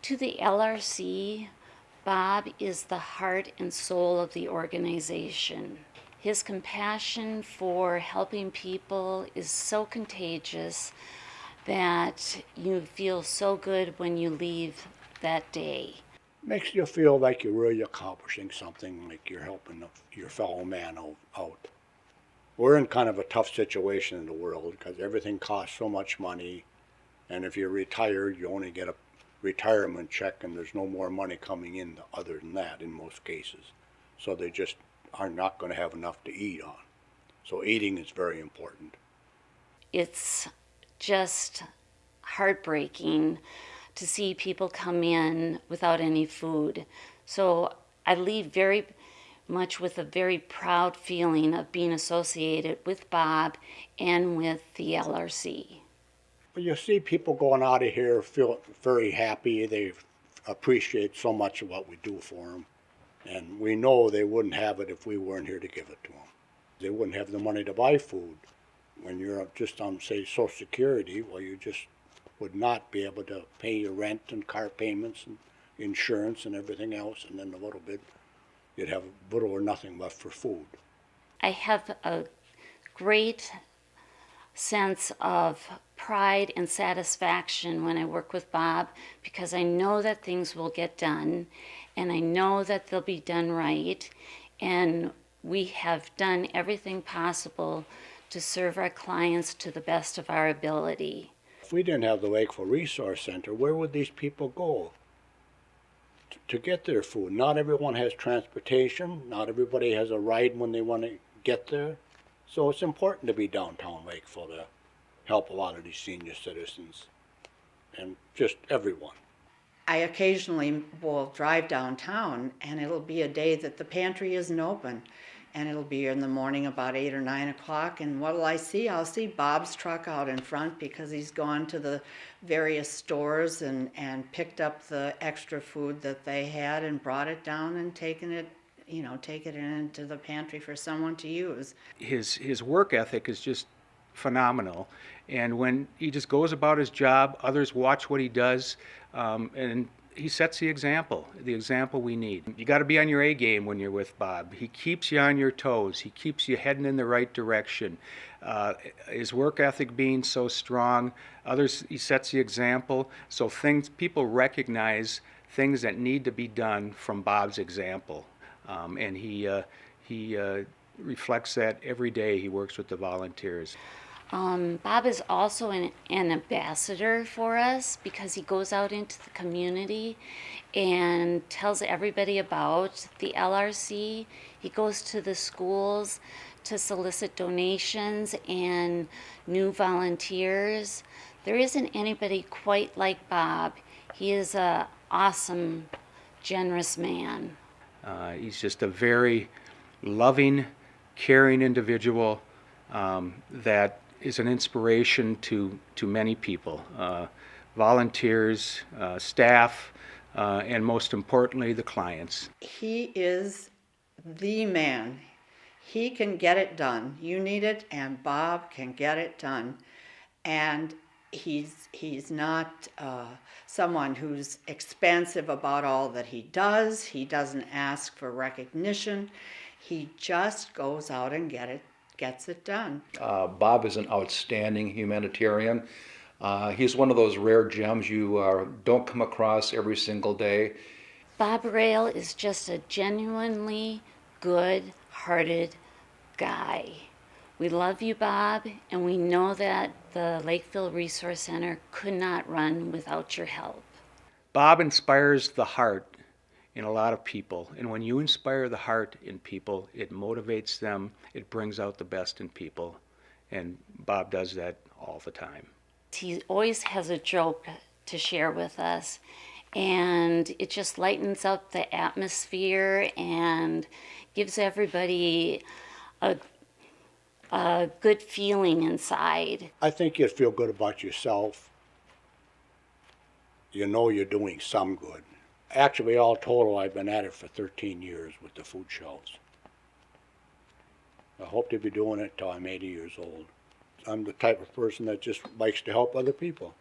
To the LRC, Bob is the heart and soul of the organization. His compassion for helping people is so contagious that you feel so good when you leave that day. Makes you feel like you're really accomplishing something, like you're helping your fellow man out. We're in kind of a tough situation in the world because everything costs so much money, and if you're retired, you only get a retirement check, and there's no more money coming in other than that in most cases. So they just are not going to have enough to eat on. So eating is very important. It's just heartbreaking to see people come in without any food. So I leave very much with a very proud feeling of being associated with Bob and with the LRC. Well, you see people going out of here feel very happy. They appreciate so much of what we do for them. And we know they wouldn't have it if we weren't here to give it to them. They wouldn't have the money to buy food. When you're just on, say, Social Security, well, you just would not be able to pay your rent and car payments and insurance and everything else, and then a little bit, you'd have little or nothing left for food. I have a great sense of pride and satisfaction when I work with Bob because I know that things will get done and I know that they'll be done right, and we have done everything possible to serve our clients to the best of our ability. If we didn't have the Lakeville Resource Center, where would these people go to get their food? Not everyone has transportation. Not everybody has a ride when they want to get there. So it's important to be downtown Lakeville to help a lot of these senior citizens and just everyone. I occasionally will drive downtown, and it'll be a day that the pantry isn't open, and it'll be in the morning about 8 or 9 o'clock, and what'll I see? I'll see Bob's truck out in front because he's gone to the various stores and picked up the extra food that they had and brought it down and taken it into the pantry for someone to use. His work ethic is just phenomenal, and when he just goes about his job, others watch what he does, and he sets the example we need. You got to be on your A game when you're with Bob. He keeps you on your toes. He keeps you heading in the right direction. His work ethic being so strong, he sets the example. So people recognize things that need to be done from Bob's example, and he reflects that every day he works with the volunteers. Bob is also an ambassador for us because he goes out into the community and tells everybody about the LRC. He goes to the schools to solicit donations and new volunteers. There isn't anybody quite like Bob. He is an awesome, generous man. He's just a very loving, caring individual that is an inspiration to many people, volunteers, staff, and most importantly, the clients. He is the man. He can get it done. You need it, and Bob can get it done. And he's not someone who's expansive about all that he does. He doesn't ask for recognition. He just goes out and gets it done. Bob is an outstanding humanitarian. He's one of those rare gems you don't come across every single day. Bob Rail is just a genuinely good-hearted guy. We love you, Bob, and we know that the Lakeville Resource Center could not run without your help. Bob inspires the heart in a lot of people, and when you inspire the heart in people, it motivates them, it brings out the best in people, and Bob does that all the time. He always has a joke to share with us, and it just lightens up the atmosphere and gives everybody a good feeling inside. I think you'd feel good about yourself. You know you're doing some good. Actually, all total, I've been at it for 13 years with the food shelves. I hope to be doing it till I'm 80 years old. I'm the type of person that just likes to help other people.